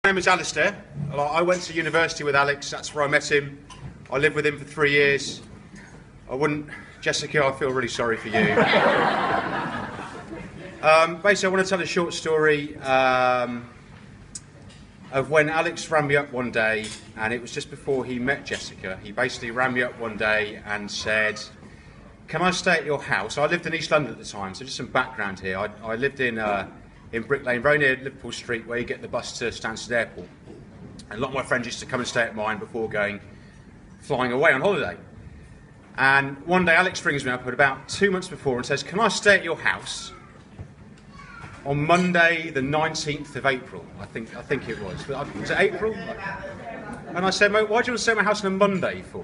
My name is Alistair. I went to university with Alex. That's where I met him. I lived with him for 3 years. Jessica, I feel really sorry for you. Basically, I want to tell a short story of when Alex rang me up one day, and it was just before he met Jessica. He basically rang me up one day and said, "Can I stay at your house?" I lived in East London at the time, so just some background here. I lived in Brick Lane, very near Liverpool Street, where you get the bus to Stansted Airport. And a lot of my friends used to come and stay at mine before flying away on holiday. And one day Alex rings me up at about 2 months before and says, "Can I stay at your house on Monday the 19th of April?" I think it was. Was it April? And I said, "Mate, why do you want to stay at my house on a Monday for?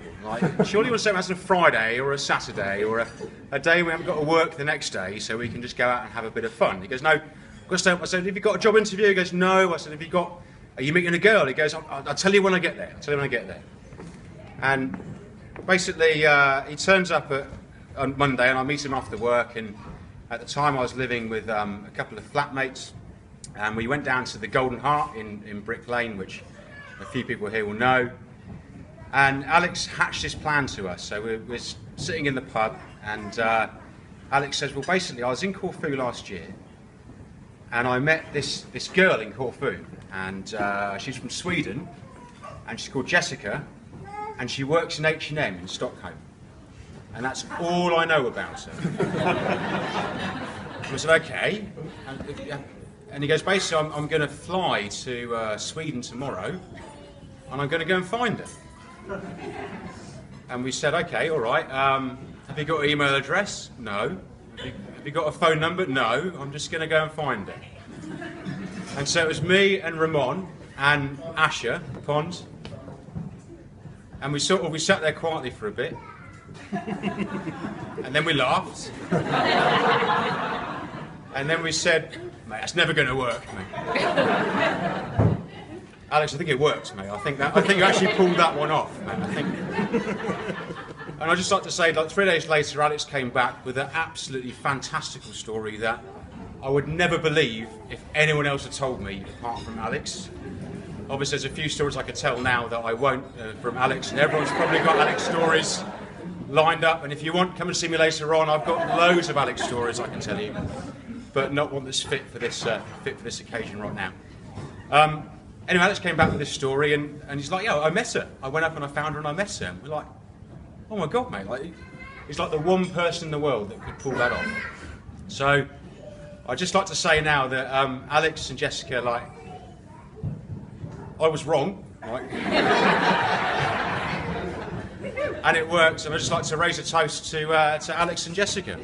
Surely you want to stay at my house on a Friday or a Saturday or a day we haven't got to work the next day so we can just go out and have a bit of fun?" He goes, "No, I've got to stay up." I said, "Have you got a job interview?" He goes, "No." I said, "Are you meeting a girl?" He goes, I'll tell you when I get there. And basically, he turns up on Monday and I meet him after work. And at the time I was living with a couple of flatmates. And we went down to the Golden Heart in Brick Lane, which a few people here will know. And Alex hatched this plan to us. So we're sitting in the pub and Alex says, "Well, basically I was in Corfu last year and I met this girl in Corfu, and she's from Sweden, and she's called Jessica, and she works in H&M in Stockholm, and that's all I know about her." I said, "Okay." And he goes, "Basically, I'm going to fly to Sweden tomorrow, and I'm going to go and find her." And we said, "Okay, all right. Have you got an email address?" "No." "Have you got a phone number?" "No. I'm just going to go and find her." And so it was me and Ramon and Asher Pond, and we sat there quietly for a bit, and then we laughed, and then we said, "Mate, that's never going to work, mate." Alex, I think it worked, mate. I think you actually pulled that one off, mate. And I'd just like to say, 3 days later, Alex came back with an absolutely fantastical story that I would never believe if anyone else had told me apart from Alex. Obviously, there's a few stories I could tell now that I won't from Alex, and everyone's probably got Alex stories lined up. And if you want, come and see me later on. I've got loads of Alex stories I can tell you, but not one that's fit for this occasion right now. Anyway, Alex came back with this story, and he's like, "Yeah, I met her. I went up and I found her and I met her." And we're like, "Oh my God, mate!" He's like the one person in the world that could pull that off. So I'd just like to say now that Alex and Jessica, I was wrong, right? And it works. And I'd just like to raise a toast to Alex and Jessica.